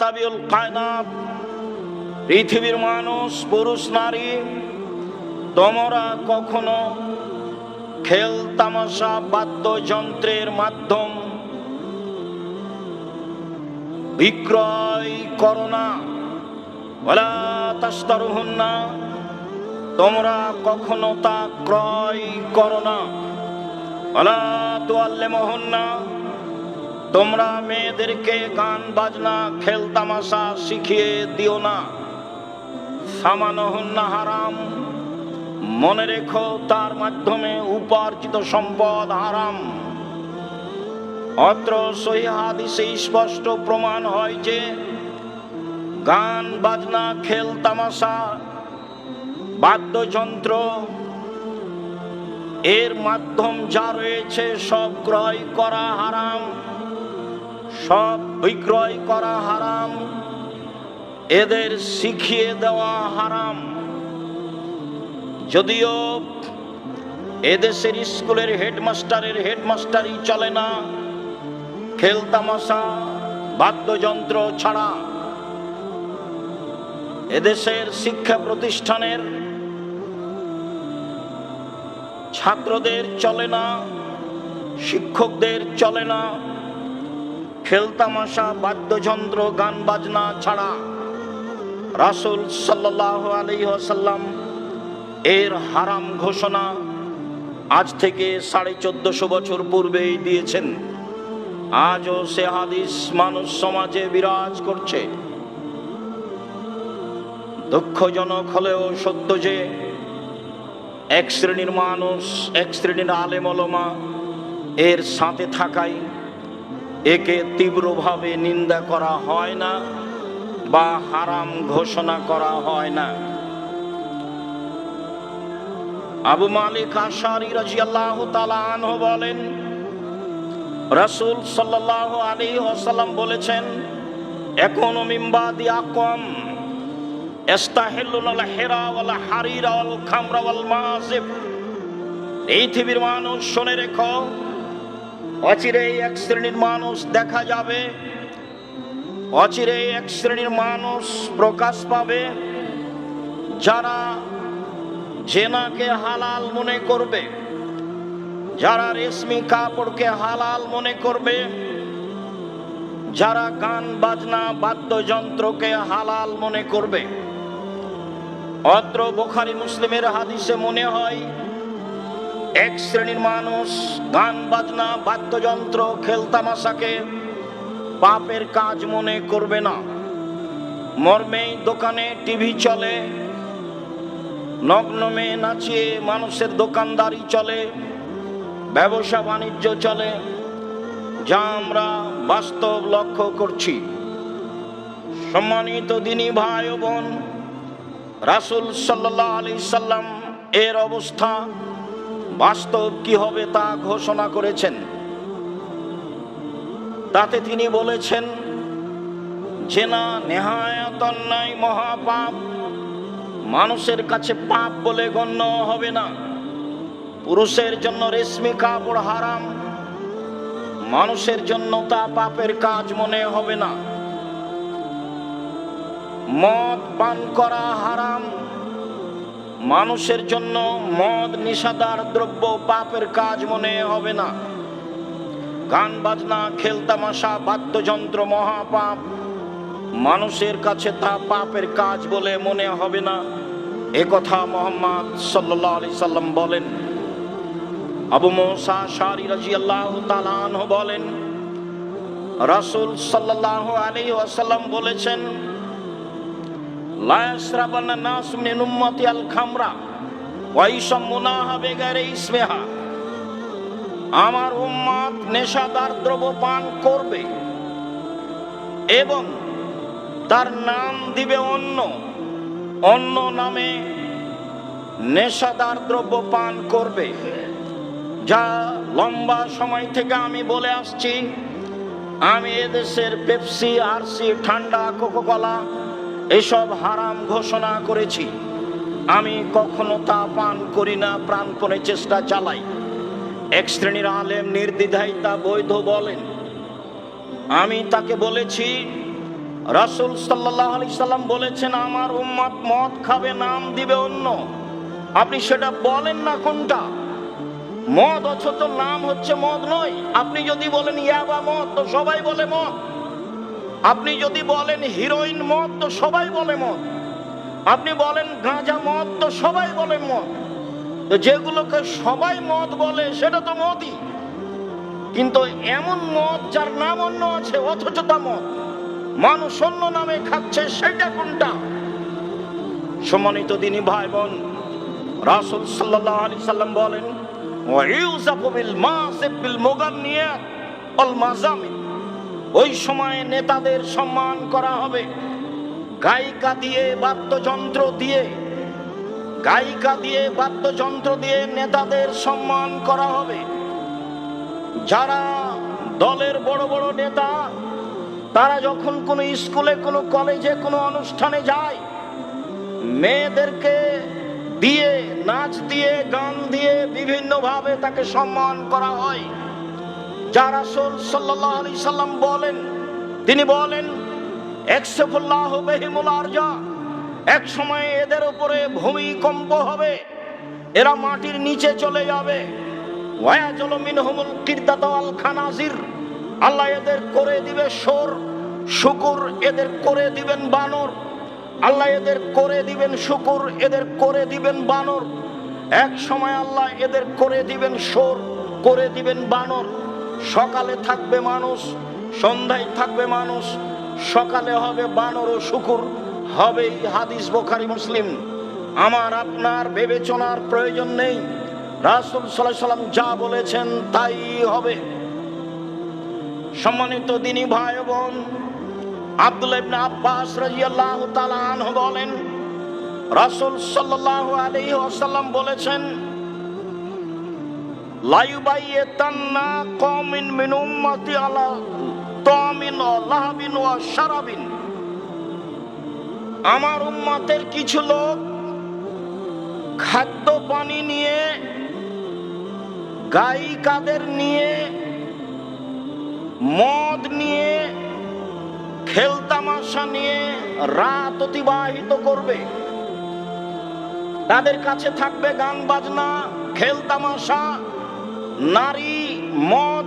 তাবিউল কায়নাত, পৃথিবীর মানুষ পুরুষ নারী, তোমরা কখনো খেল তামাশা বাদ্যযন্ত্রের মাধ্যম বিক্রয় করো না, ওয়ালা তাশতারুহুন্না, তোমরা কখনো তা ক্রয় করো না, ওয়ালা তুআল্লিমুহুন্না, তোমরা মেয়েদেরকে গান বাজনা খেল তামাশা শিখিয়ে দিও না, সামানুহুন্না হারাম, মনে রেখো তার মাধ্যমে উপার্জিত সম্পদ হারাম। অত্র সহিহ হাদিসে স্পষ্ট প্রমাণ হয় যে গান বাজনা খেল তামাশা বাদ্যযন্ত্র এর মাধ্যম যা রয়েছে সব ক্রয় করা হারাম, সব বিক্রয় করা হারাম, এদের শিখিয়ে দেওয়া হারাম। যদিও এদেশের স্কুলের হেডমাস্টারের হেডমাস্টারই চলে না খেল তামাশা বাদ্যযন্ত্র ছাড়া, এদেশের শিক্ষা প্রতিষ্ঠানের ছাত্রদের চলে না, শিক্ষকদের চলে না খেল তামাশা বাদ্যযন্ত্র গান বাজনা ছাড়া। রাসূল সাল্লাল্লাহু আলাইহি ওয়াসাল্লাম এর হারাম ঘোষণা আজ থেকে 1450 বছর পূর্বেই দিয়েছেন। আজও সে হাদিস মানুষ সমাজে বিরাজ করছে। দুঃখজনক হলেও সত্য যে এক শ্রেণীর মানুষ, এক শ্রেণীর আলেম ওলামা এর সাথে থাকায় একে তীব্রভাবে নিন্দা করা হয় না বা হারাম ঘোষণা করা হয় না। আবু মালিক আশআরী রাদিয়াল্লাহু তাআলা আনহু বলেন, রাসূল সাল্লাল্লাহু আলাইহি ওয়াসাল্লাম বলেছেন, একুনু মিন বাদি আকওয়াম ইস্তাহিল্লুল হিরা ওয়াল হারিরা ওয়াল খামরা ওয়াল মাযিব। পৃথিবীর মানুষ শুনে রেখো, অচিরেই এক শ্রেণীর মানুষ দেখা যাবে, অচিরেই এক শ্রেণীর মানুষ প্রকাশ পাবে যারা জেনাকে হালাল মনে করবে, যারা রেশমি কাপড়কে হালাল মনে করবে, যারা গান বাজনা বাদ্যযন্ত্রকে হালাল মনে করবে। অত্র বুখারী মুসলিমের হাদিসে মনে হয় এক শ্রেণীর মানুষ গান বাজনা বাদ্যযন্ত্র খেল তামাশাকে পাপের কাজ মনে করবে না। মর্মেই দোকানে টিভি চলে, নগ্ন মেয়ে নাচিয়ে মানুষের দোকানদারি চলে, ব্যবসা বাণিজ্য চলে, যা আমরা বাস্তব লক্ষ্য করছি। সম্মানিত দিনী ভাই ও বোন, রাসূল সাল্লাল্লাহু আলাইহি সাল্লাম এর অবস্থা বাস্তব কি হবে তা ঘোষণা করেছেন। তাতে তিনি বলেছেন, জেনা নেহায়াত অন্যায় মহাপাপ, মানুষের কাছে পাপ বলে গণ্য হবে না। পুরুষের জন্য রেশমি কাপড় হারাম, মানুষের জন্য তা পাপের কাজ মনে হবে না। মদ পান করা হারাম, মানুষের জন্য মদ নিষাদার দ্রব্য পাপের কাজ মনে হবে না। গান বাজনা খেল তামাশা বাদ্যযন্ত্র মহাপাপ, মানুষের কাছে তা পাপের কাজ বলে মনে হবে না। এ কথা মুহাম্মদ সাল্লাল্লাহু আলাইহি সাল্লাম বলেন। আবু মুসা আশআরী রাদিয়াল্লাহু তাআলা আনহু বলেন, রাসূল সাল্লাল্লাহু আলাইহি ওয়াসাল্লাম বলেছেন, লা ইয়াশরাবান্না নাস মিন উম্মতি আল খামরা ওয়া ইয়াশমুনাহা বিগাইরি ইসমিহা। আমার উম্মত নেশাদার দ্রব্য পান করবে এবং তার নাম দিবে অন্য, অন্য নামে নেশাদার দ্রব্য পান করবে। যা লম্বা সময় থেকে আমি বলে আসছি। আমি এদেশের পেপসি, আরসি, ঠান্ডা, কোকাকোলা এসব হারাম ঘোষণা করেছি। আমি কখনো তা পান করি না, প্রাণপণে চেষ্টা চালাই। এক শ্রেণীর আলেম নির্দ্বিধায় তা বৈধ বলেন। আমি তাকে বলেছি, রাসূল সাল্লাল্লাহু আলাইহি সাল্লাম বলেছেন, আমার উম্মত মদ খাবে, নাম দিবে অন্য। আপনি সেটা বলেন না কোনটা মদ, অথচ নাম হচ্ছে মদ নয়। আপনি যদি বলেন ইয়াবা মদ, তো সবাই বলে মদ। আপনি যদি বলেন হিরোইন মদ, তো সবাই বলে মদ। আপনি বলেন গাঁজা মদ, তো সবাই বলে মদ। তো যেগুলোকে সবাই মদ বলে সেটা তো মদই, কিন্তু এমন মদ যার নাম অন্য আছে অথচ তা মদ, মানুষ অন্য নামে খাচ্ছে, সেটা কোনটা? সম্মানিত দিনী ভাই বোন, রাসূল সাল্লাল্লাহু আলাইহি সাল্লাম বলেন, ওয়া ইউযাফু বিল মাসিব বিল মুগান্নিয়াত ওয়াল মাযামিন। ওই সময়ে নেতাদের সম্মান করা হবে গায়িকা দিয়ে, বাদ্যযন্ত্র দিয়ে। গায়িকা দিয়ে, বাদ্যযন্ত্র দিয়ে নেতাদের সম্মান করা হবে। যারা দলের বড় বড় নেতা, তারা যখন কোনো স্কুলে, কোনো কলেজে, কোনো অনুষ্ঠানে যায়, মেয়েদেরকে দিয়ে, নাচ দিয়ে, গান দিয়ে বিভিন্নভাবে তাকে সম্মান করা হয়। যা রাসূল সাল্লাল্লাহু আলাইহি সাল্লাম বলেন, তিনি বলেন, একসাফুল্লাহু বিহিমুল আরজা। এক সময় এদের উপরে ভূমিকম্প হবে, এরা মাটির নিচে চলে যাবে। ওয়ায়াজলু মিনহুমুল কিরদাতু ওয়াল খানাজির। আল্লাহ এদের করে দিবে শোর, শুকুর, এদের করে দিবেন বানর। আল্লাহ এদের করে দিবেন শুকুর, এদের করে দিবেন বানর। এক সময় আল্লাহ এদের করে দিবেন শোর, করে দিবেন বানর। সকালে থাকবে মানুষ, সন্ধ্যায় থাকবে মানুষ, সকালে হবে বানর ও শুকুর। হবে হাদিস বুখারী মুসলিম। আমার আপনার বিবেচনার প্রয়োজন নেই, রাসূল সাল্লাল্লাহু আলাইহি সাল্লাম যা বলেছেন তাই হবে। সম্মানিত দিনী ভাই বোন, আব্দুল্লাহ ইবনে আব্বাস রাদিয়াল্লাহু তাআলা আনহু বলেন, রাসূল সাল্লাল্লাহু আলাইহি ওয়াসাল্লাম বলেছেন, লা ইউবাইয়াতান্না কওমিন মিন উম্মতি আলা তামিন ওয়া লাহাবিন ওয়া শারাবিন। আমার উম্মতের কিছু লোক খাদ্য পানি নিয়ে, গায়িকাদের নিয়ে, মদ নিয়ে, খেলতামাশা নিয়ে রাত অতিবাহিত করবে। তাদের কাছে থাকবে গান বাজনা, খেলতামাশা, নারী, মদ,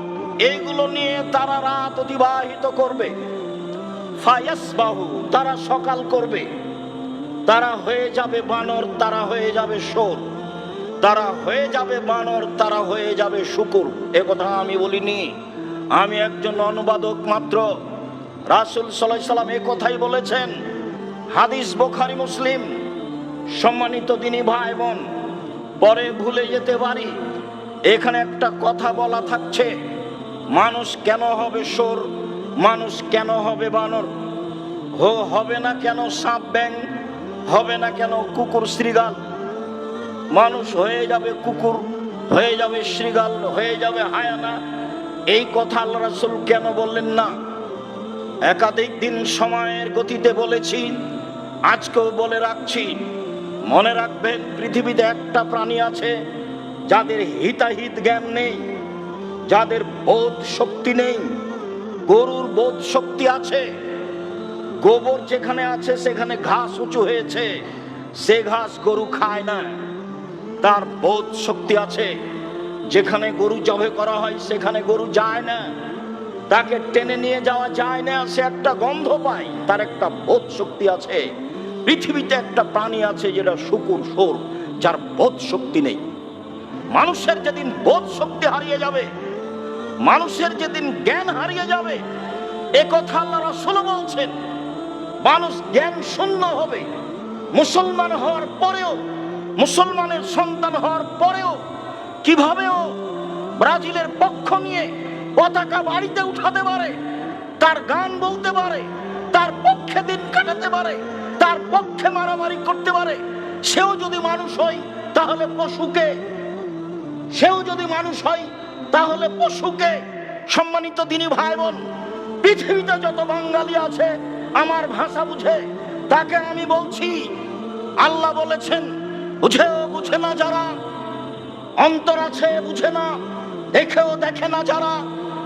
এইগুলো নিয়ে তারা রাত অতিবাহিত করবে। ফায়াসবাহু, তারা সকাল করবে, তারা হয়ে যাবে বানর, তারা হয়ে যাবে শোর, তারা হয়ে যাবে বানর, তারা হয়ে যাবে শুকুর। এ কথা আমি বলিনি, আমি একজন অনুবাদক মাত্র। রাসূল সাল্লাল্লাহু আলাইহি সাল্লাম এই কথাই বলেছেন, হাদিস বুখারী মুসলিম। সম্মানিত দিনী ভাই বোন, পরে ভুলে যেতে পারি, এখানে একটা কথা বলা থাকছে, মানুষ কেন হবে শোর, মানুষ কেন হবে বানর? হবে না কেন সাপ ব্যাং, হবে না কেন কুকুর শৃগাল? মানুষ হয়ে যাবে কুকুর, হয়ে যাবে শৃগাল, হয়ে যাবে হায়ানা। এই কথা আল্লাহ রাসূল কেন বললেন না? একাধিক দিন সময়ের গতিতে বলেছি, আজকেও বলে রাখছি। মনে রাখবেন, পৃথিবীতে একটা প্রাণী আছে যাদের হিতাহিত জ্ঞান নেই, যাদের বোধ শক্তি নেই। গরুর বোধ শক্তি আছে। গোবর যেখানে আছে সেখানে ঘাস উঁচু হয়েছে, সে ঘাস গরু খায় না, তার বোধ শক্তি আছে। যেখানে গরু জবাই করা হয় সেখানে গরু যায় না, তাকে টেনে নিয়ে যাওয়া যায় না, সে একটা গন্ধ পায়, তার একটা বোধ শক্তি আছে। পৃথিবীতে একটা প্রাণী আছে যেটা শুকুর, শোর, যার বোধ শক্তি নেই। মানুষের যেদিন বোধ শক্তি হারিয়ে যাবে, মানুষের যেদিন জ্ঞান হারিয়ে যাবে, এ কথা আল্লাহ রাসূল বলছেন, মানুষ জ্ঞান শূন্য হবে। মুসলমান হওয়ার পরেও, মুসলমানের সন্তান হওয়ার পরেও কিভাবে ও ব্রাজিলের পক্ষ নিয়ে পতাকা বাড়িতে উঠাতে পারে, তার গান বলতে পারে, তার পক্ষে দিন কাটাতে পারে, তার পক্ষে মারামারি করতে পারে? সেও যদি মানুষ হয় তাহলে পশুকে, সেও যদি মানুষ হয় তাহলে পশুকে। সম্মানিত দিনী ভাই বোন, পৃথিবীতে যত বাঙালি আছে আমার ভাষা বুঝে, তাকে আমি বলছি, আল্লাহ বলেছেন, বুঝেও বুঝে না যারা, অন্তর আছে বুঝে না, দেখেও দেখে না যারা,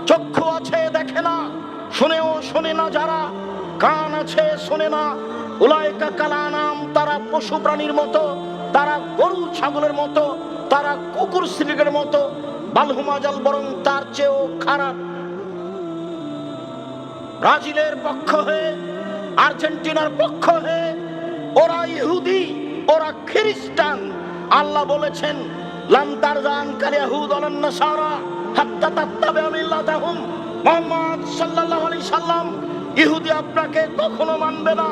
চক্ষু আছে দেখে না, শুনেও শোনে না যারা, কান আছে শোনে না। উলাইকা কালানাম, তারা পশু প্রাণীর মতো, তারা গরু ছাগলের মতো, তারা কুকুর শ্রীকের মতো। বালহুমাজাল, বরং তার চেয়েও খারাপ। ব্রাজিলের পক্ষ হয়ে, আর্জেন্টিনার পক্ষ হয়ে, ওরা ইহুদি, ওরা খ্রিস্টান। আল্লাহ বলেছেন লান তারজান কাল ইয়াহুদ ওয়ান নাসারা হাত্তা তাত্তাবিআ মিল্লাতাহুম। মুহাম্মদ সাল্লাল্লাহু আলাইহি সাল্লাম, ইহুদি আপনাকে কখনো মানবে না,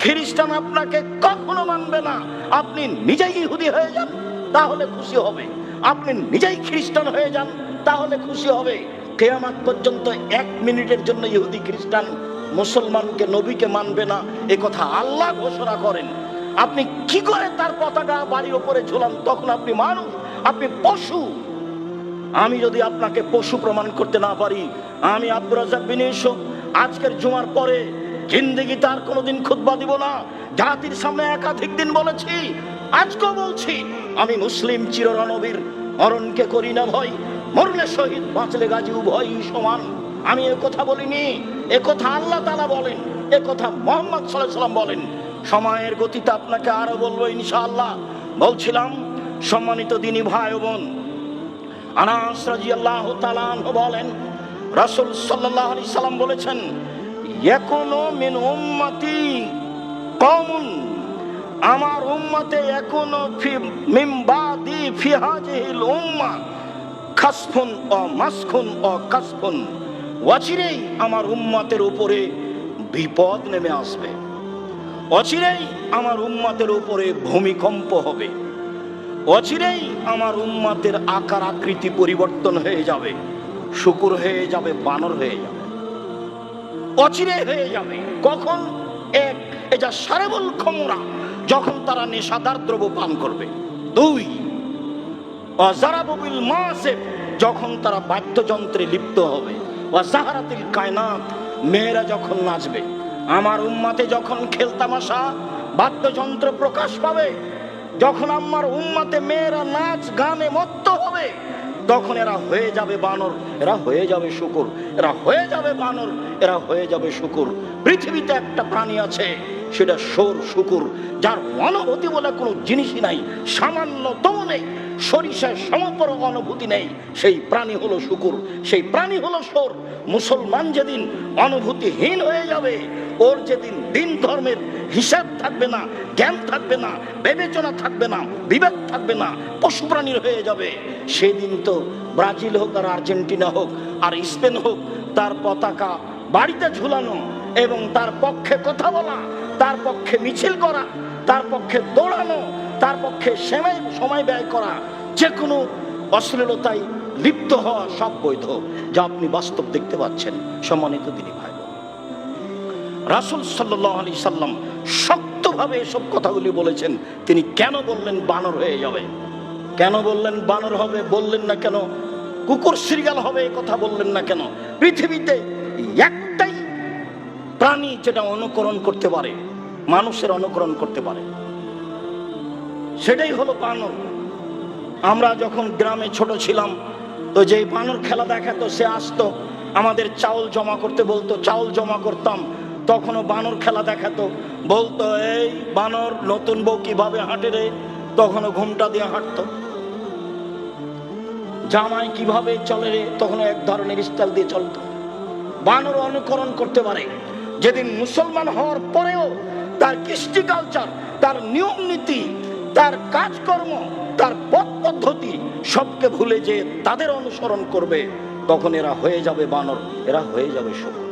খ্রিস্টান আপনাকে কখনো মানবে না। আপনি নিজেই ইহুদি হয়ে যান, তাহলে খুশি হবে। আপনি নিজেই খ্রিস্টান হয়ে যান, তাহলে খুশি হবে। কিয়ামত পর্যন্ত 1 মিনিটের জন্য ইহুদি খ্রিস্টান মুসলমানকে, নবীকে মানবে না, এ কথা আল্লাহ ঘোষণা করেন। আপনি কি করে তার পতাকা বাড়ির উপরে ঝোলান? তখন আপনি মানুষ, আপনি পশু। আমি যদি আপনাকে পশু প্রমাণ করতে না পারি, আমি আব্দুর রাজ্জাক বিন ইউসুফ আজকের জুমার পরে জিন্দেগিতে আর কোনোদিন খুতবা দিব না। জাতির সামনে একাধিক দিন বলেছি, আজকেও বলছি, আমি মুসলিম চিররণবীর, মরণকে করি না ভয়, মরলে শহীদ, বাঁচলে গাজী, উভয়ই সমান। আমি এ কথা বলিনি, এ কথা আল্লাহ তাআলা বলেন, এ কথা মুহাম্মদ সাল্লাল্লাহু আলাইহি ওয়াসাল্লাম বলেন। সময়ের গতিতে আপনাকে আরো বলবো ইনশাআল্লাহ। বলছিলাম, সম্মানিত দিনী ভাই ও বোন, আনাস রাদিয়াল্লাহু তাআলা আনহু বলেন, রাসূল সাল্লাল্লাহু আলাইহি সাল্লাম বলেছেন, ইয়াকুনু মিন উম্মতি কওমুন, আমার উম্মতে ইয়াকুনু ফি মিন বাদি ফি হাযিহিল উম্মাহ খাসফুন ও মাসখুন ও কাসফুন। অচিরেই আমার উম্মতের উপরে বিপদ নেমে আসবে, অচিরেই আমার উম্মতের উপরে ভূমিকম্প হবে, অচিরেই আমার উম্মতের আকার আকৃতি পরিবর্তন হয়ে যাবে, শুকুর হয়ে যাবে, বানর হয়ে যাবে, অচিরে হয়ে যাবে। কখন? এক, এটা সারেবুল খমরা, যখন তারা নেশাদার দ্রব্য পান করবে। 2, অজারাবুল মাসিফ, যখন তারা বাদ্যযন্ত্রে লিপ্ত হবে। ওয়াজাহারাতিল কায়নাত, মেয়েরা যখন নাচবে। আমার উম্মতে যখন খেলতামাশা, বাদ্যযন্ত্র প্রকাশ পাবে, যখন আমার উম্মতে মেয়েরা নাচ গানে মত্ত হবে, তখন এরা হয়ে যাবে বানর, এরা হয়ে যাবে শুকুর, এরা হয়ে যাবে বানর, এরা হয়ে যাবে শুকুর। পৃথিবীতে একটা প্রাণী আছে, সেটা সোর, শুকুর, যার অনুভূতি বলে কোনো জিনিসই নাই, সামান্যতম নেই, সরিষার সমপর অনুভূতি নেই। সেই প্রাণী হলো শুকুর, সেই প্রাণী হলো সোর। মুসলমান যেদিন অনুভূতিহীন হয়ে যাবে, ওর যেদিন দিন ধর্মের হিসাব থাকবে না, জ্ঞান থাকবে না, বিবেচনা থাকবে না, বিবেক থাকবে না, পশু প্রাণীর হয়ে যাবে, সেদিন তো ব্রাজিল হোক আর আর্জেন্টিনা হোক আর স্পেন হোক, তার পতাকা বাড়িতে ঝুলানো এবং তার পক্ষে কথা বলা, তার পক্ষে মিছিল করা, তার পক্ষে দৌড়ানো, তার পক্ষে সময় ব্যয় করা, যে কোনো অশ্লীলতায় লিপ্ত হওয়া সব বৈধ, যা আপনি বাস্তব দেখতে পাচ্ছেন। সম্মানিত দিনী ভাই, রাসূল সাল্লাল্লাহু আলাইহি সাল্লাম শক্তভাবে এসব কথাগুলি বলেছেন। তিনি কেন বললেন বানর হয়ে যাবে? কেন বললেন বানর হবে? বললেন না কেন কুকুর শৃগাল হবে? এই কথা বললেন না কেন? পৃথিবীতে একটাই প্রাণী যেটা অনুকরণ করতে পারে, মানুষের অনুকরণ করতে পারে, সেটাই হলো বানর। আমরা যখন গ্রামে ছোট ছিলাম, তো যেই বানর খেলা দেখাতো, সে আসতো, আমাদের চাউল জমা করতে বলতো, চাউল জমা করতাম, তখনও বানর খেলা দেখাতো, বলতো, এই বানর, নতুন বউ কিভাবে হাঁটে রে? তখনও ঘুমটা দিয়ে হাঁটতো। জামাই কিভাবে চলে রে? তখনও এক ধরনের স্টাইল দিয়ে চলতো। বানর অনুকরণ করতে পারে। যেদিন মুসলমান হওয়ার পরেও তার কৃষ্টি কালচার, তার নিয়ম নীতি, তার কাজকর্ম, তার পথ পদ্ধতি সবকে ভুলে যে তাদের অনুসরণ করবে, তখন এরা হয়ে যাবে বানর, এরা হয়ে যাবে শুকুর।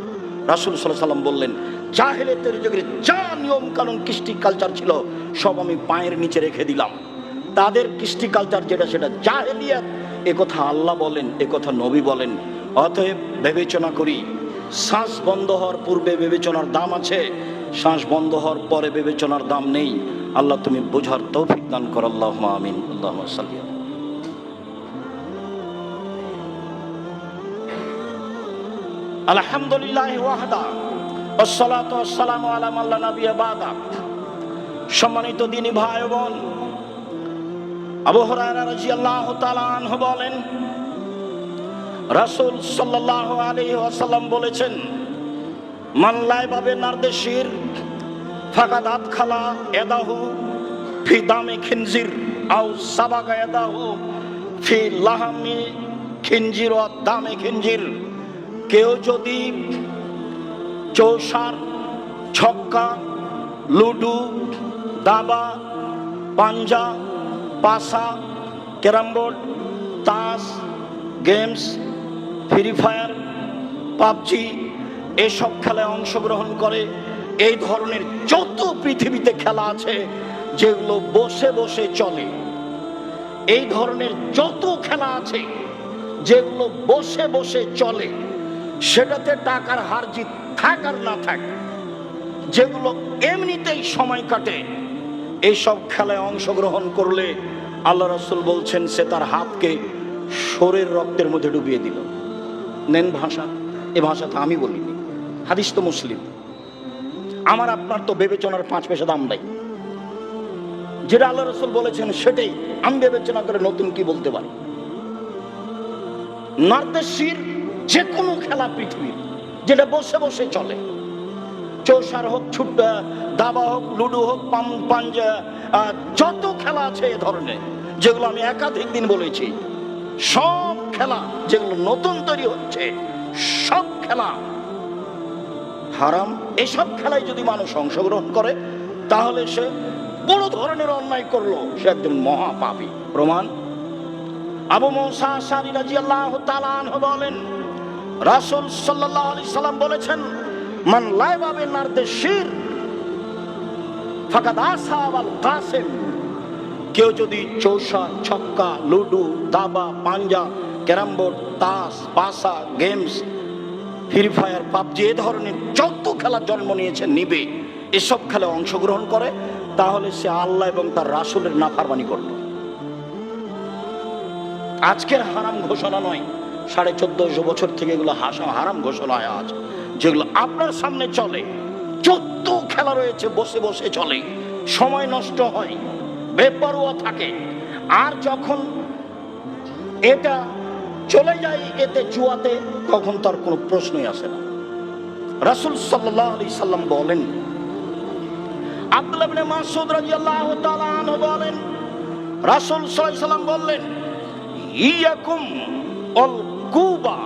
রাসূল সাল্লাল্লাহু আলাইহি সাল্লাম বললেন, জাহেলিয়াতের যুগে যা নিয়ম কানুন কৃষ্টি কালচার ছিল, সব আমি পায়ের নিচে রেখে দিলাম। তাদের কৃষ্টি কালচার যেটা, সেটা জাহেলিয়াত। এ কথা আল্লাহ বলেন, এ কথা নবী বলেন। অতএব বিবেচনা করি, শ্বাস বন্ধ হওয়ার পূর্বে বিবেচনার দাম আছে, শ্বাস বন্ধ হওয়ার পরে বিবেচনার দাম নেই। আল্লাহ তুমি বোঝার তৌফিক দান কর। আল্লাহুম্মা আমিন। আল্লাহুম্মা সাল্লি। আলহামদুলিল্লাহি ওয়াহদা ওয়াসসালাতু ওয়াসসালামু আলা মান লা নাবিয়্যা বাদা। সম্মানিত দিনী ভাই ও বোন, আবু হুরায়রা রাদিয়াল্লাহু তাআলা আনহু বলেন, রাসূল সাল্লাল্লাহু আলাইহি ওয়াসাল্লাম বলেছেন, মাল্লাই বাবে নারদেশির ফাকাদাত খালা এদাহু ফি দামে খিনজির আও সাবাগা এদাহু ফি লাহামি খিনজির ও দামে খিনজির। কেউ যদি চৌসার, ছক্কা, লুডু, দাবা, পাঞ্জা, পাসা, ক্যারামবোর্ড, তাস, গেমস, ফ্রি ফায়ার, পাবজি এসব খেলায় অংশগ্রহণ করে, এই ধরনের যত পৃথিবীতে খেলা আছে যেগুলো বসে বসে চলে, এই ধরনের যত খেলা আছে যেগুলো বসে বসে চলে, সেটাতে টাকার হার জিত থাক আর না থাক, যেগুলো এমনিতেই সময় কাটে, এইসব খেলায় অংশগ্রহণ করলে আল্লাহ রাসূল বলছেন সে তার হাতকে শরীর রক্তের মধ্যে ডুবিয়ে দিল। নেন ভাষা, এ ভাষা তো আমি বলিনি, হাদিস তো মুসলিম। আমার আপনার তো বিবেচনার 5 পয়সা দাম নাই। যেটা আল্লাহ রাসূল বলেছেন সেটাই আমি বিবেচনা করে নতুন কি বলতে পারি। নারদেশির যে কোনো খেলা পৃথিবীর যেটা বসে বসে চলে, চৌসার হোক, দাবা হোক, লুডু হোক, পাঞ্জা, যত খেলা আছে এ ধরনের যেগুলো আমি একাধিক দিন বলেছি, সব খেলা যেগুলো নতুন তৈরি হচ্ছে সব খেলা হারাম। এসব খেলায় যদি মানুষ অংশগ্রহণ করে তাহলে সে বড় ধরনের অন্যায় করলো, সে একজন মহাপাপী। প্রমাণ আবু মুসা আশআরী রাদিয়াল্লাহু তাআলা আনহু বলেন, রাসূল সাল্লাল্লাহু আলাইহি সাল্লাম বলেছেন, মান লাইবা বিন নারদেশির ফাকাদ আসাবাল কাসিম। কেউ যদি চৌসার, ছক্কা, লুডু, দাবা, পাঞ্জা, ক্যারামবোর্ড, তাস, পাসা, গেমস, ফ্রি ফায়ার, পাবজি এ ধরনের যত খেলা জন্ম নিয়েছে নিবে, এসব খেলায় অংশগ্রহণ করে, তাহলে সে আল্লাহ এবং তার রাসূলের নাফরমানি করলো। আজকের হারাম ঘোষণা নয়, 1450 বছর থেকে এগুলো হারাম ঘোষণা হয় আজ, যেগুলো আপনার সামনে চলে। যত খেলা রয়েছে বসে বসে চলে, সময় নষ্ট হয়, বেপরোয়া থাকে। আর যখন এটা চলে যায় এতে জুয়াতে, তখন তার কোনো প্রশ্নই আসে না। রাসূল সাল্লাল্লাহু আলাইহি সাল্লাম বলেন, আব্দুল্লাহ ইবনে মাসউদ রাদিয়াল্লাহু তাআলা আনহু বলেন, রাসূল সাল্লাল্লাহু আলাইহি সাল্লাম বললেন, ইয়াকুম আল কুবা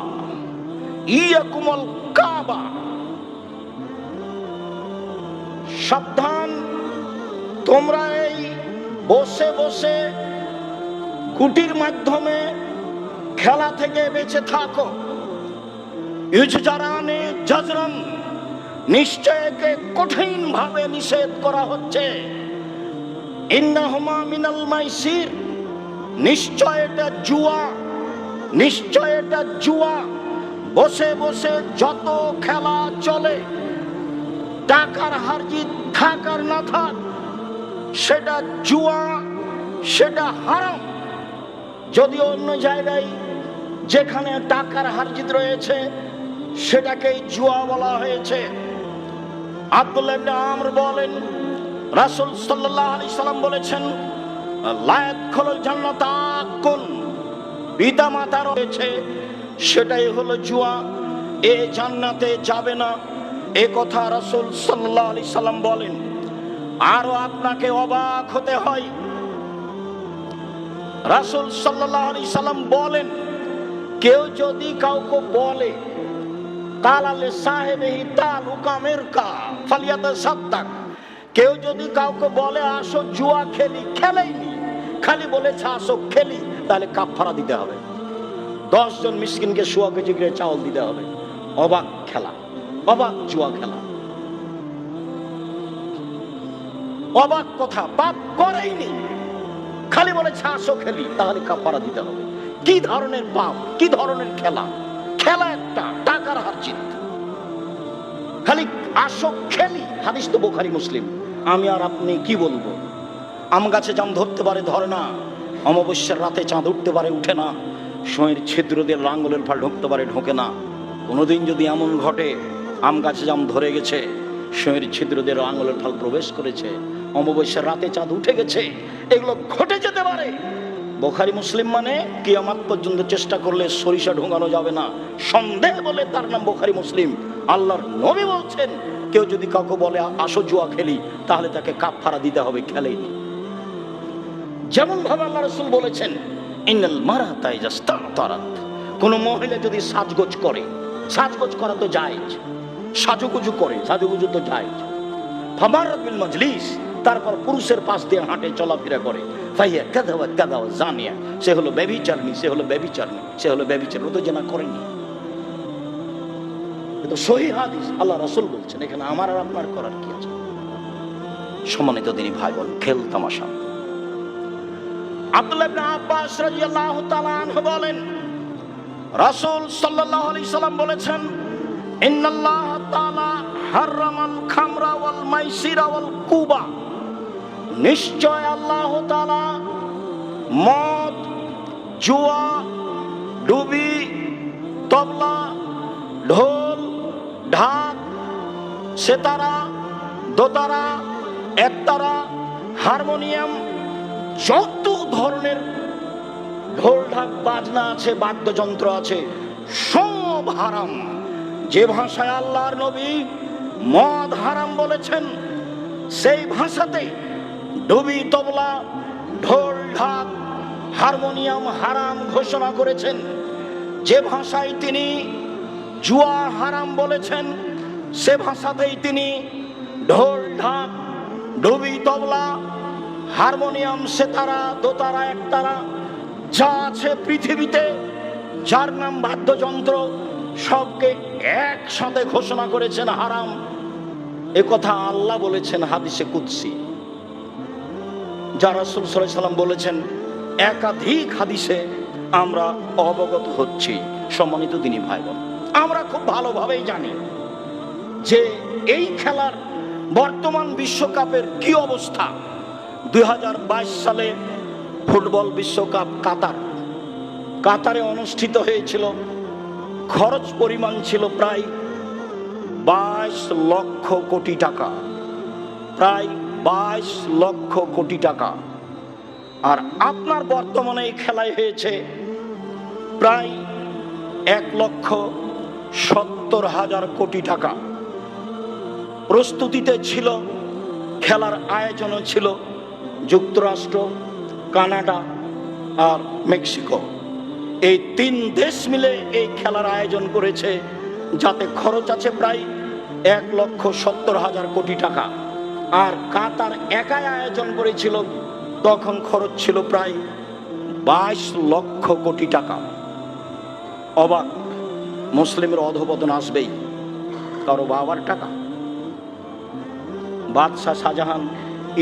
ইয়াকুম আল কাবা। সাবধান, তোমরা এই বসে বসে কুটির মাধ্যমে খেলা থেকে বেঁচে থাকো। ইউজজারানে জাজরান, নিশ্চয় একে কঠিন ভাবে নিষেধ করা হচ্ছে। ইন্নাহুমা মিনাল মাইসির, নিশ্চয় এটা জুয়া, নিশ্চয় এটা জুয়া। বসে বসে যত খেলা চলে, টাকার হার জিত থাক আর না থাক, সেটা জুয়া, সেটা হারাম। যদি অন্য জায়গায় যেখানে টাকার হার জিত রয়েছে সেটাকেই জুয়া বলা হয়েছে। আব্দুল্লাহ ইবনে আমর বলেন, রাসূল সাল্লাল্লাহু আলাইহি সাল্লাম বলেছেন, লা ইয়াদখুলুল জান্নাতা আকুন, পিতা মাতা রয়েছে সেটাই হলো জুয়া, এ জান্নাতে যাবে না, এ কথা রাসূল সাল্লাল্লাহু আলাইহি সাল্লাম বলেন। আরো আপনাকে অবাক হতে হয়, রাসূল সাল্লাল্লাহু আলাইহি সাল্লাম বলেন, কেউ যদি কাউকে বলে তালালে সাহেবেহি তালুকা মিরকা ফালিয়াতাসাদ্দাক, কেউ যদি কাউকে বলে আসো জুয়া খেলি, খেলেইনি, খালি বলেছে আসো খেলি, তাহলে কাফারা দিতে হবে, 10 জন মিসকিনকে 100 কেজি করে চাউল দিতে হবে। অবাক খেলা, অবাক জুয়া খেলা, অবাক কথা, পাপ করেইনি, খালি বলেছে আসো খেলি, তাহলে কাফারা দিতে হবে। কি ধরনের পাপ, কি ধরনের খেলা? খেলা একটা টাকার হার জিত, খালি আসো খেলি। হাদিস তো বুখারী মুসলিম। আমি আর আপনি কি বলবো? আম গাছে জাম ধরতে পারে, ধরে না। অমাবস্যার রাতে চাঁদ উঠতে পারে, উঠে না। সময়ের ছিদ্র দিয়ে লাঙ্গলের ফাল ঢুকতে পারে, ঢোকে না। কোনোদিন যদি এমন ঘটে আম গাছে জাম ধরে গেছে, সময়ের ছিদ্র দিয়ে লাঙ্গলের ফাল প্রবেশ করেছে, অমাবস্যার রাতে চাঁদ উঠে গেছে, এগুলো ঘটে যেতে পারে। বুখারী মুসলিম মানে কিয়ামত পর্যন্ত চেষ্টা করলে সরিষা ঢোকানো যাবে না, সন্দেহ বলে তার নাম বুখারী মুসলিম। আল্লাহর নবী বলছেন কেউ যদি কাউকে বলে আসো জুয়া খেলি, তাহলে তাকে কাফারা দিতে হবে, খেলেনি। যেমন ভাবে আল্লাহ রাসূল বলেছেন ইন্নাল মারাতা ইযা ইসতাতারাত, কোন মহিলা যদি সাজগোজ করে, সাজগোজ করা তো জায়েজ, সাজুগুজু করে, সাজুগুজু তো জায়েজ, ফামারাত বিল মাজলিস, তারপর পুরুষের পাশ দিয়ে হাঁটে চলাফেরা করে, ফাইয়া কাযা ওয়া কাযা ওয়া জানিয়া, সে হলো ব্যভিচারিণী, সে হলো ব্যভিচারিণী, সে হলো ব্যভিচারিণী, ও তো জেনা করেনি। এটা সহিহ হাদিস, আল্লাহ রাসূল বলছেন, এখানে আমার আর আপনার করার কি আছে? সম্মানিত দিনী ভাই বোন, খেল তামাশা। আব্দুল্লাহ ইবনে আব্বাস রাদিয়াল্লাহু তাআলা আনহু বলেন, রাসূল সাল্লাল্লাহু আলাইহি সাল্লাম বলেছেন, ইন্নাল্লাহ তাআলা হারামাল খামরা ওয়াল মাইসিরা ওয়াল কুবা, নিশ্চয় আল্লাহ তাআলা মদ, জুয়া, ডুবি, তবলা, ঢোল, ঢাক, সেতারা, দোতারা, একতারা, হারমোনিয়াম, যত ধরনের ঢোল ঢাক বাজনা আছে, বাদ্যযন্ত্র আছে, সব হারাম। যে ভাষায় আল্লাহর নবী মদ হারাম বলেছেন, সেই ভাষাতে ডুবি, তবলা, ঢোল ঢাক, হারমোনিয়াম হারাম ঘোষণা করেছেন। যে ভাষায় তিনি জুয়া হারাম বলেছেন, সে ভাষাতেই তিনি ঢোল ঢাক, ডুবি, তবলা, হারমোনিয়াম, সেতারা, দোতারা, একতারা, যা আছে পৃথিবীতে, যার নাম বাদ্যযন্ত্র, সবকে একসাথে ঘোষণা করেছেন হারাম। এ কথা আল্লাহ বলেছেন হাদিসে কুদসি, যা রাসূল সাল্লাল্লাহু আলাইহি সাল্লাম বলেছেন, একাধিক হাদিসে আমরা অবগত হচ্ছি। সম্মানিত দিনী ভাই বোন, আমরা খুব ভালোভাবেই জানি যে এই খেলার বর্তমান বিশ্বকাপের কি অবস্থা। 2022 সালে ফুটবল বিশ্বকাপ কাতারে অনুষ্ঠিত হয়েছিল। খরচ পরিমাণ ছিল প্রায় 22 লক্ষ কোটি টাকা, প্রায় 22 লক্ষ কোটি টাকা। আর আপনার বর্তমানে এই খেলায় হয়েছে প্রায় 1,70,000 কোটি টাকা। প্রস্তুতিতে ছিল, খেলার আয়োজনও ছিল যুক্তরাষ্ট্র, কানাডা আর মেক্সিকো। এই 3 দেশ মিলে এই খেলার আয়োজন করেছে, যাতে খরচ আছে প্রায় 1,70,000 কোটি টাকা। আর কাতার একাই আয়োজন করেছিল, তখন খরচ ছিল প্রায় 22 লক্ষ কোটি টাকা। অবাক, মুসলিমের অধঃপতন আসবেই, কারো বাবার টাকা। বাদশাহ শাহজাহান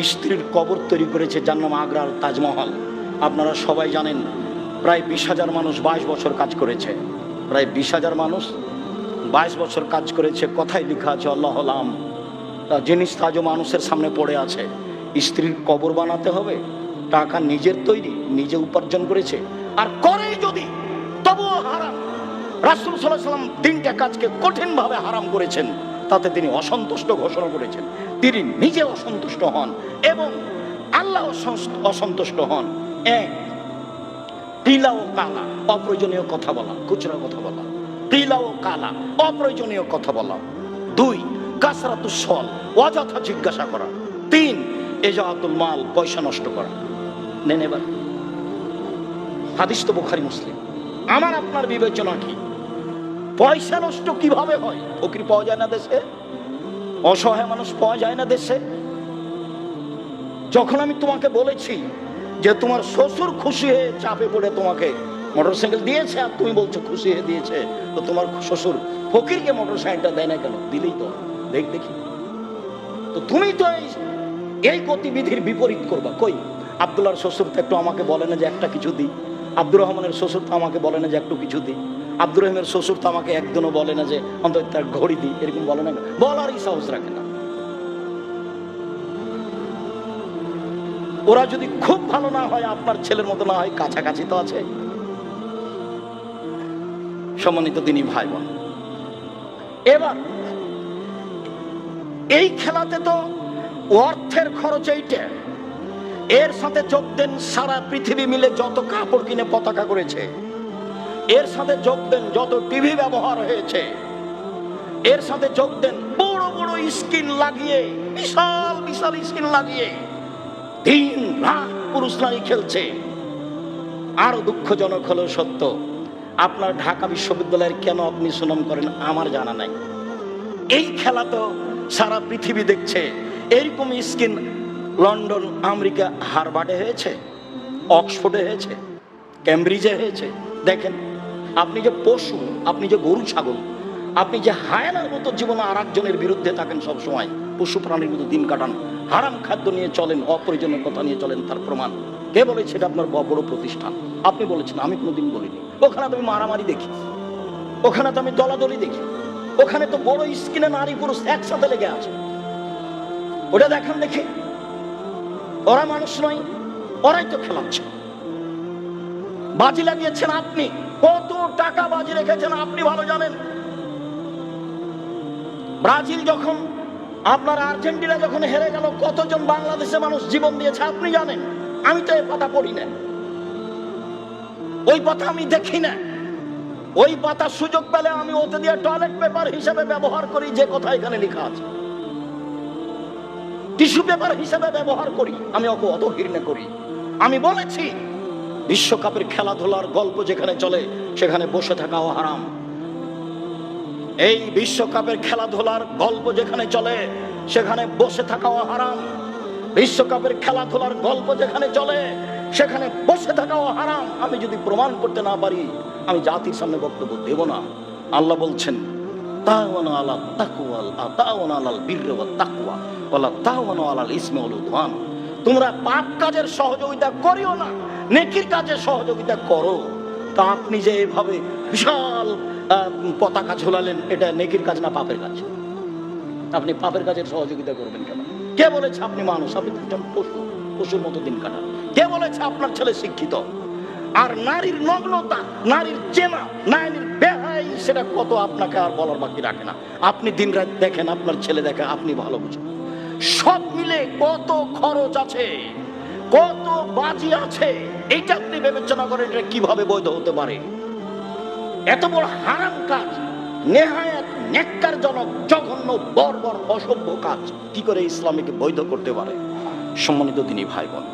স্ত্রীর কবর তৈরি করেছে, যার নাম আগ্রার তাজমহল। আপনারা সবাই জানেন, প্রায় 20,000 মানুষ 22 বছর কাজ করেছে, প্রায় 20,000 মানুষ 22 বছর কাজ করেছে। কথায় লেখা আছে আল্লাহ আলাম, জিনিস আজও মানুষের সামনে পড়ে আছে। স্ত্রীর কবর বানাতে হবে, টাকা নিজের তৈরি, নিজে উপার্জন করেছে, আর করে যদি তবুও হারাম। রাসূল সাল্লাল্লাহু আলাইহি সাল্লাম 3টা কাজকে কঠিনভাবে হারাম করেছেন, তাতে তিনি অসন্তুষ্ট ঘোষণা করেছেন। তিনি নিজে অসন্তুষ্ট হন এবং আল্লাহ অসন্তুষ্ট হন। 1, তিলা ও কালা, অপ্রয়োজনীয় কথা বলা, খুচরা কথা বলা, তিলা ও কালা, অপ্রয়োজনীয় কথা বলা। 2, কাসরাতুস সুআল, অযথা জিজ্ঞাসা করা। 3, ইজাআতুল মাল, পয়সা নষ্ট করা। নেন এবার হাদিস তো বুখারী মুসলিম। আমার আপনার বিবেচনা কি? পয়সা নষ্ট কিভাবে হয়? ফকির পাওয়া যায় না দেশে, অসহায় মানুষ পাওয়া যায় না দেশে। যখন আমি তোমাকে বলেছি যে তোমার শ্বশুর খুশি হয়ে চাপে পড়ে তোমাকে মোটরসাইকেল দিয়েছে, আর তুমি বলছো খুশি হয়ে দিয়েছে, তো তোমার শ্বশুর ফকিরকে মোটরসাইকেলটা দেয় না কেন? দিলেই তো, দেখি তো। তুমি তো এই গতিবিধির বিপরীত করবা। কই আব্দুল্লাহর শ্বশুর তো একটু আমাকে বলে না যে একটা কিছু দিই, আব্দুর রহমানের শ্বশুর তো আমাকে বলে না যে একটু কিছু দিই, আব্দুর রহিমের শ্বশুর তো আমাকে একদিনও বলে না যে অন্তত তার ঘড়ি দিই, এরকম বলে না, বলারই সাহস রাখে না। ওরা যদি খুব ভালো না হয়, আপনার ছেলের মতো না হয়, কাছাকাছি তো আছে। সম্মানিত দিনী ভাই বোন, এবার এই খেলাতে তো অর্থের খরচ এইটা, এর সাথে যোগ দেন সারা পৃথিবী মিলে যত কাপড় কিনে পতাকা করেছে, এর সাথে যোগ দেন যত টিভি ব্যবহার হয়েছে, এর সাথে যোগ দেন। বড় বড় স্ক্রিন লাগিয়ে, বিশাল বিশাল স্ক্রিন লাগিয়ে দিন রাত পুরুষ নারী খেলছে। আরো দুঃখজনক হলো সত্য, আপনার ঢাকা বিশ্ববিদ্যালয়ের কেন আপনি সুনাম করেন আমার জানা নাই। এই খেলা তো সারা পৃথিবী দেখছে। এইরকম স্ক্রিন লন্ডন, আমেরিকা, হার্ভার্ডে হয়েছে, অক্সফোর্ডে হয়েছে, ক্যামব্রিজে হয়েছে। দেখেন, আপনি যে পশু, আপনি যে গরু ছাগল, আপনি যে হায়ানার মতো জীবনে আর একজনের বিরুদ্ধে থাকেন, সবসময় পশু প্রাণীর মতো দিন কাটান, হারাম খাদ্য নিয়ে চলেন, অপ্রয়োজনীয় কথা নিয়ে চলেন, তার প্রমাণ কে বলেছে? এটা আপনার বড় প্রতিষ্ঠান, আপনি বলেছেন, আমি কোনোদিন বলিনি। ওখানে তো আমি মারামারি দেখি, ওখানে তো আমি দলাদলি দেখি, ওখানে তো বড় স্ক্রিনে নারী পুরুষ একসাথে লেগে আছে। ওটা দেখান দেখি। ওরা মানুষ নয়, ওরাই তো খেলাচ্ছে। বাজি লাগিয়েছেন আপনি, কত টাকা বাজি রেখেছেন আপনি ভালো জানেন। ব্রাজিল যখন, আপনার আর্জেন্টিনা যখন হেরে গেল, কতজন বাংলাদেশের মানুষ জীবন দিয়েছে আপনি জানেন। আমি তো এই পাতা পড়ি না, ওই পাতা আমি দেখি না। ওই পাতা সুযোগ পেলে আমি ওতে দিয়ে টয়লেট পেপার হিসেবে ব্যবহার করি, যে কথা এখানে লেখা আছে, টিস্যু পেপার হিসেবে ব্যবহার করি। আমি ওকে অত ঘৃণা করি। আমি বলেছি, বিশ্বকাপের খেলাধুলার গল্প যেখানে চলে সেখানে বসে থাকাও হারাম। এই বিশ্বকাপের খেলাধুলার গল্প যেখানে চলে সেখানে বসে থাকাও হারাম। বিশ্বকাপের খেলাধুলার গল্প যেখানে চলে সেখানে বসে থাকাও হারাম। আমি যদি প্রমাণ করতে না পারি, আমি জাতির সামনে বক্তব্য দেব না। আল্লাহ বলছেন, তাওয়ানা আলা তাকওয়াল তাওয়ানা আলাল বিররি ওয়াত তাকওয়া ওয়ালা তাওয়ানা আলাল ইসমি ওয়াল উদওয়ান। তোমরা পাপ কাজের সহযোগিতা করিও না, নেকির কাজে সহযোগিতা করো। তা আপনি যে এভাবে বিশাল পতাকা ঝোলালেন, এটা নেকির কাজ না পাপের কাজ? আপনি পাপের কাজের সহযোগিতা করবেন কেন? কে বলেছে আপনি মানুষ? আপনি পশু, পশুর মতো দিন কাটান। কে বলেছে আপনার ছেলে শিক্ষিত? আর নারীর নগ্নতা, নারীর চেনা, নারীর বেহাই, সেটা কত আপনাকে আর বলার বাকি রাখে না। আপনি দিন রাত দেখেন, আপনার ছেলে দেখে, আপনি ভালো বুঝেন। সব মিলে কত খরচ আছে, কত বাজি আছে, এইটা আপনি বিবেচনা করেন এটা কিভাবে বৈধ হতে পারে। এত বড় হারাম কাজ, নেহায়াত নেক্কারজনক, জঘন্য, বর্বর, অসভ্য কাজ কি করে ইসলামীকে বৈধ করতে পারে? সম্মানিত দিনী ভাই বোন,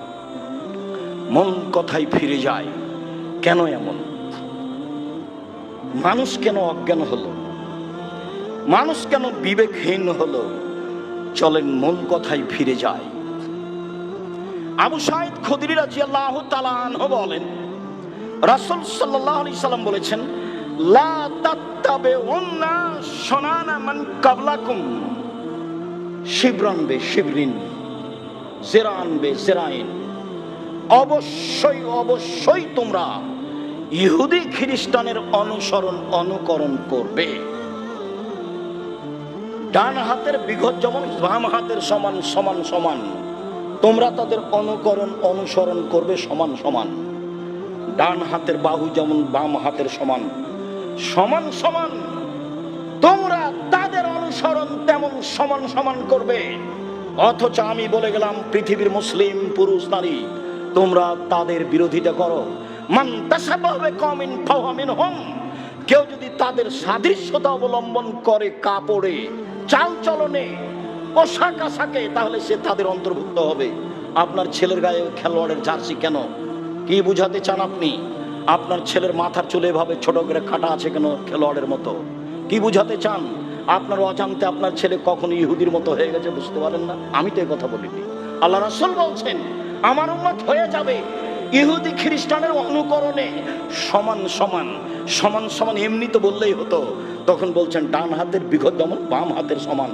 মন কথাই ফিরে যায়। কেন এমন? মানুষ কেন অজ্ঞান হলো? মানুষ কেন বিবেকহীন হলো? চলেন মন কথাই ফিরে যায়। আবু সাঈদ খুদরি রাদিয়াল্লাহু তাআলা আনহু বলেন, রাসূল সাল্লাল্লাহু আলাইহি সাল্লাম বলেছেন, লা তাত্তাবিউন্না শুনানা মান ক্বাবলাকুম শিবরান বে শিবরিন জিরান বে জিরাইন। অবশ্যই অবশ্যই তোমরা ইহুদি খ্রিস্টানের অনুকরণ করবে। ডান হাতের বিঘত যেমন বাম হাতের সমান সমান সমান, তোমরা তাদের অনুসরণ করবে সমান সমান। ডান হাতের বাহু যেমন বাম হাতের সমান সমান সমান, তোমরা তাদের অনুসরণ তেমন সমান সমান করবে। অথচ আমি বলে গেলাম, পৃথিবীর মুসলিম পুরুষ নারী, তোমরা তাদের বিরোধিতা করো। মান তাশাবাহা বিকওমিন ফাহুয়া মিনহুম। কেউ যদি তাদের সাদৃশ্যতা অবলম্বন করে কাপড়ে, চাল চলনে, পোশাক আশাকে, তাহলে সে তাদের অন্তর্ভুক্ত হবে। আপনার ছেলের গায়ে খেলোয়াড়ের জার্সি কেন? কি বুঝাতে চান আপনি? আপনার ছেলের মাথার চুলে এভাবে ছোট করে কাটা আছে কেন খেলোয়াড়ের মতো? কি বুঝাতে চান? আপনার অজান্তে আপনার ছেলে কখন ইহুদির মতো হয়ে গেছে বুঝতে পারেন না? আমি তো এই কথা বলিনি। আল্লাহ রাসূল বলছেন, আমার উম্মত হয়ে যাবে ইহুদি খ্রিস্টানের অনুকরণে সমান সমান সমান সমান। এমনি তো বললেই হতো। তখন বলছেন, ডান হাতের বিঘত যেমন বাম হাতের সমান,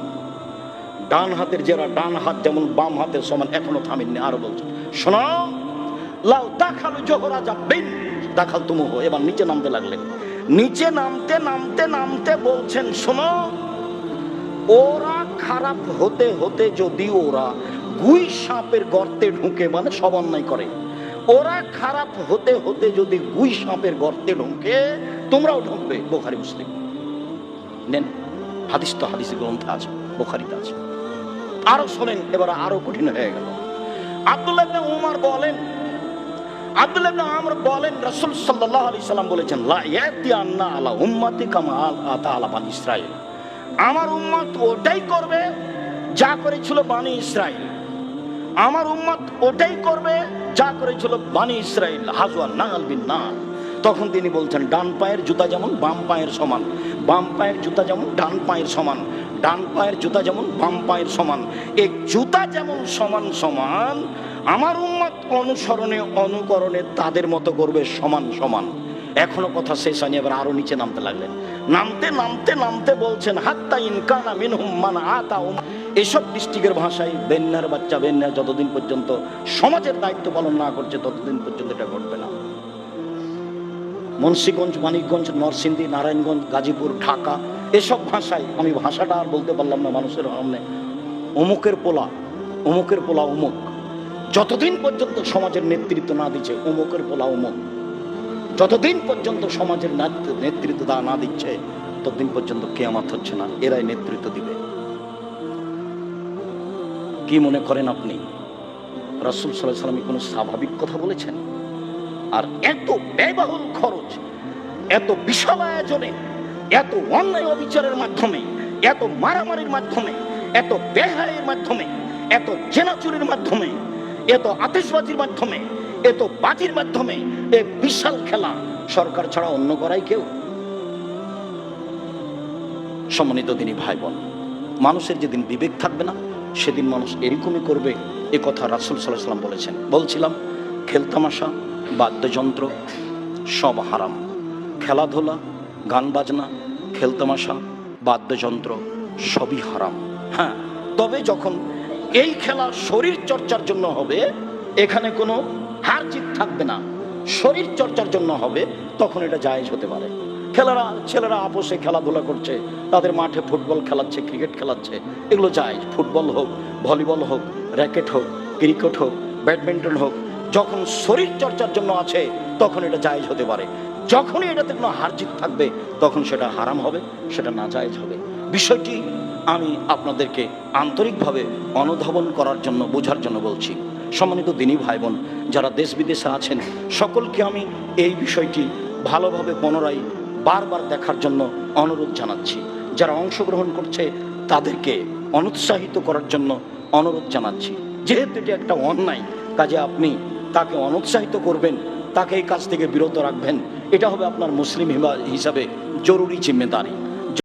ডান হাতের জেরা ডান হাত যেমন বাম হাতের সমান। এখনো থামেননি, আরো বলছেন, শোনো, লাউ দাখালু জোহরা জাব্বিন দাখাল তুমুহ। এবার নিচে নামতে লাগলেন। নিচে নামতে নামতে নামতে বলছেন, শোনো, ওরা খারাপ হতে হতে যদি ওরা গুই সাপের গর্তে ঢুকে, মানে সব অন্যায় করে, ওরা খারাপ হতে হতে যদি গুই সাপের গর্তে ঢুকে, তোমরাও ঢুকবে। বুখারী মুসলিম। নেন, হাদিস তো হাদিসের গ্রন্থে আছে, বুখারীতে আছে। আরো শোনেন, এবার আরো কঠিন হয়ে গেল। আব্দুল্লাহ ইবনে উমর বলেন, আব্দুল্লাহ ইবনে আমর বলেন, রাসূল সাল্লাল্লাহু আলাইহি সাল্লাম বলেছেন, লা ইয়াতিয়ান্না আলা উম্মতি কামা আতা আলা বানি ইসরাঈল। আমার উম্মত ওটাই করবে যা করেছিল বানি ইসরাইল। আমার উম্মত ওটাই করবে যা করেছিল বানি ইসরাইল, হাজওয়ান নাল বিন নাল। তখন তিনি বলছেন, ডান পায়ের জুতা যেমন বাম পায়ের সমান, বাম পায়ের জুতা যেমন ডান পায়ের সমান, ডান পায়ের জুতা যেমন বাম পায়ের সমান, এই জুতা যেমন সমান সমান, আমার উম্মত অনুসরণে অনুকরণে তাদের মতো করবে সমান সমান। এখনো কথা শেষ হয়নি, এবার আরো নিচে নামতে লাগলেন। নামতে নামতে নামতে বলছেন, হাত্তা ইনকানা মিনহুম মান আতাহুম। এসব ডিস্ট্রিক্টের ভাষায় বেন্যার বাচ্চা বেন্যা যতদিন পর্যন্ত সমাজের দায়িত্ব পালন না করছে ততদিন পর্যন্ত এটা ঘটবে না। মুন্সিগঞ্জ, মানিকগঞ্জ, নরসিংদী, নারায়ণগঞ্জ, গাজীপুর, ঢাকা, এসব ভাষায়, আমি ভাষাটা আর বলতে পারলাম না মানুষের সামনে, অমুকের পোলা, অমুকের পোলা অমুক, যতদিন পর্যন্ত সমাজের নেতৃত্ব না দিচ্ছে অমুকের পোলা অমুক, যতদিন পর্যন্ত সমাজের নেতৃত্ব না দিচ্ছে ততদিন পর্যন্ত কিয়ামত হচ্ছে না, এরাই নেতৃত্ব দিবে। কি মনে করেন আপনি রাসূল সাল্লাল্লাহু আলাইহি ওয়াসাল্লাম কোনো স্বাভাবিক কথা বলেছেন? আর এত ব্যয়বহুল খরচ, এত বিশাল আয়োজনে, এত অন্যায় অবিচারের মাধ্যমে, এত মারামারির মাধ্যমে, এত বেহায়ের মাধ্যমে, এত জেনাচুরির মাধ্যমে, এত আতিশবাজির মাধ্যমে, এত বাজির মাধ্যমে এই বিশাল খেলা সরকার ছাড়া অন্য করাই কেউ? সম্মানিত দিনী ভাই বোন, মানুষের যেদিন বিবেক থাকবে না সেদিন মানুষ এরকমই করবে, এ কথা রাসূল সাল্লাল্লাহু আলাইহি ওয়াসাল্লাম বলেছেন। বলছিলাম, খেলতামাশা, বাদ্যযন্ত্র সব হারাম। খেলাধুলা, গান বাজনা, খেলতামাশা, বাদ্যযন্ত্র সবই হারাম। হ্যাঁ, তবে যখন এই খেলা শরীর চর্চার জন্য হবে, এখানে কোনো হার জিত থাকবে না, শরীর চর্চার জন্য হবে, তখন এটা জায়েজ হতে পারে। ছেলেরা আপোষে খেলাধুলা করছে, তাদের মাঠে ফুটবল খেলাচ্ছে, ক্রিকেট খেলাচ্ছে, এগুলো জায়েজ। ফুটবল হোক, ভলিবল হোক, র্যাকেট হোক, ক্রিকেট হোক, ব্যাডমিন্টন হোক, যখন শরীর চর্চার জন্য আছে তখন এটা জায়েজ হতে পারে। যখনই এটাতে কোনো হার জিত থাকবে তখন সেটা হারাম হবে, সেটা নাজায়েজ হবে। বিষয়টি আমি আপনাদেরকে আন্তরিকভাবে অনুধাবন করার জন্য, বোঝার জন্য বলছি। সম্মানিত দিনী ভাই বোন, যারা দেশ বিদেশে আছেন সকলকে আমি এই বিষয়টি ভালোভাবে পুনরায় বারবার দেখার জন্য অনুরোধ জানাচ্ছি। যারা অংশগ্রহণ করছে তাদেরকে অনুৎসাহিত করার জন্য অনুরোধ জানাচ্ছি। যেহেতু এটি একটা অন্যায়, কাজে আপনি তাকে অনুৎসাহিত করবেন, তাকে এই কাজ থেকে বিরত রাখবেন, এটা হবে আপনার মুসলিম হিসাবে জরুরি জিম্মেদারি।